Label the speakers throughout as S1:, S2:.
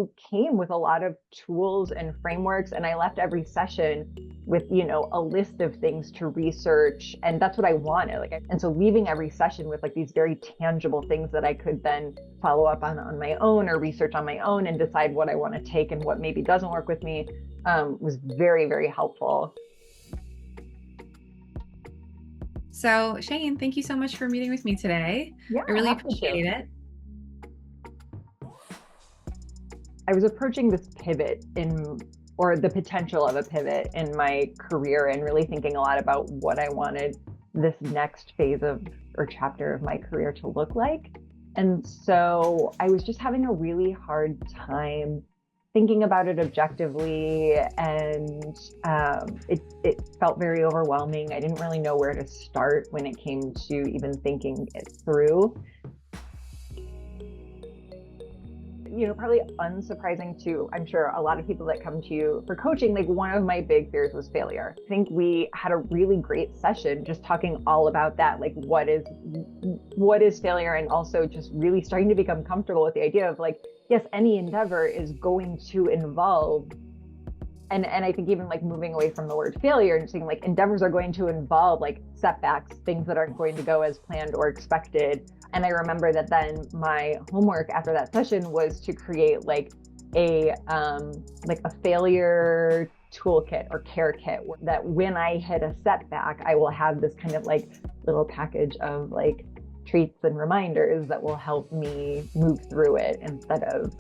S1: you came with a lot of tools and frameworks, and I left every session with, a list of things to research. And that's what I wanted. And so leaving every session with like these very tangible things that I could then follow up on my own or research on my own and decide what I want to take and what maybe doesn't work with me was very, very helpful.
S2: So, Shayne, thank you so much for meeting with me today.
S1: Yeah,
S2: I really
S1: happy to.
S2: appreciate it.
S1: I was approaching this pivot or the potential of a pivot in my career and really thinking a lot about what I wanted this next phase of or chapter of my career to look like. And so I was just having a really hard time thinking about it objectively, and it felt very overwhelming. I didn't really know where to start when it came to even thinking it through. Probably unsurprising to, I'm sure, a lot of people that come to you for coaching, like one of my big fears was failure. I think we had a really great session just talking all about that, like what is failure, and also just really starting to become comfortable with the idea of like, yes, any endeavor is going to involve, and I think even like moving away from the word failure and saying like endeavors are going to involve like setbacks, things that aren't going to go as planned or expected. And I remember that then my homework after that session was to create like a failure toolkit or care kit that when I hit a setback, I will have this kind of like little package of like treats and reminders that will help me move through it instead of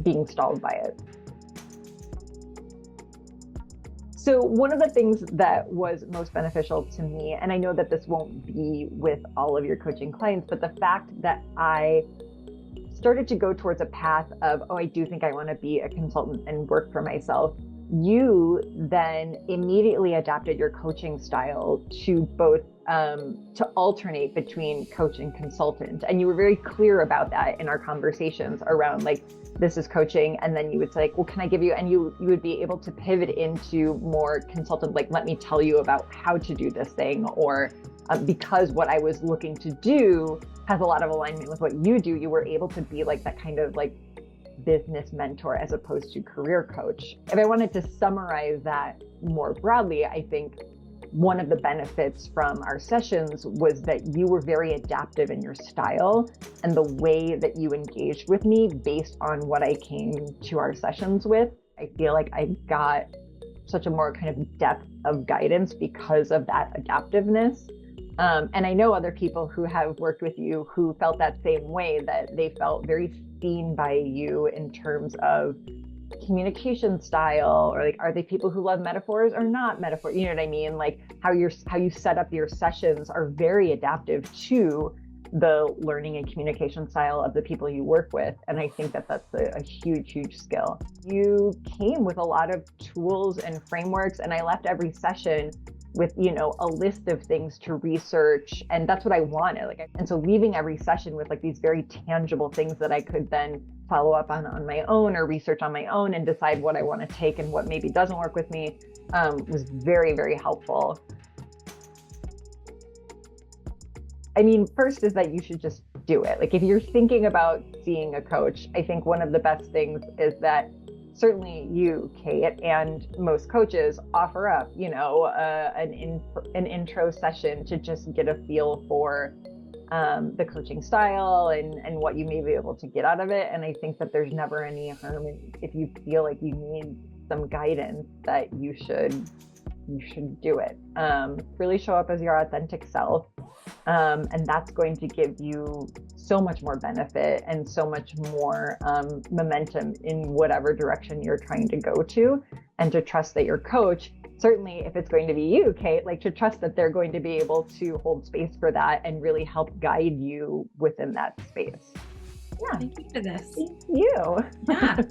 S1: being stalled by it. So one of the things that was most beneficial to me, and I know that this won't be with all of your coaching clients, but the fact that I started to go towards a path of, I do think I want to be a consultant and work for myself. You then immediately adapted your coaching style to both to alternate between coach and consultant. And you were very clear about that in our conversations around like, this is coaching. And then you would say, like, well, can I give you, and you would be able to pivot into more consultant, like, let me tell you about how to do this thing, or because what I was looking to do has a lot of alignment with what you do, you were able to be like that kind of like business mentor as opposed to career coach. If I wanted to summarize that more broadly, I think one of the benefits from our sessions was that you were very adaptive in your style and the way that you engaged with me based on what I came to our sessions with. I feel like I got such a more kind of depth of guidance because of that adaptiveness. And I know other people who have worked with you who felt that same way, that they felt very seen by you in terms of communication style, or like, are they people who love metaphors or not metaphors? You know what I mean? Like how you set up your sessions are very adaptive to the learning and communication style of the people you work with. And I think that that's a huge, huge skill. You came with a lot of tools and frameworks, and I left every session with, a list of things to research. And that's what I wanted. And so leaving every session with like these very tangible things that I could then follow up on my own or research on my own and decide what I want to take and what maybe doesn't work with me was very, very helpful. I mean, first is that you should just do it. Like if you're thinking about seeing a coach, I think one of the best things is that certainly you, Kate, and most coaches offer up, an intro session to just get a feel for the coaching style and what you may be able to get out of it. And I think that there's never any harm if you feel like you need some guidance, that you should do it. Really show up as your authentic self. And that's going to give you so much more benefit and so much more momentum in whatever direction you're trying to go to, and to trust that your coach, certainly if it's going to be you, Kate, like to trust that they're going to be able to hold space for that and really help guide you within that space. Yeah.
S2: Thank you for this.
S1: Thank you.
S2: Yeah.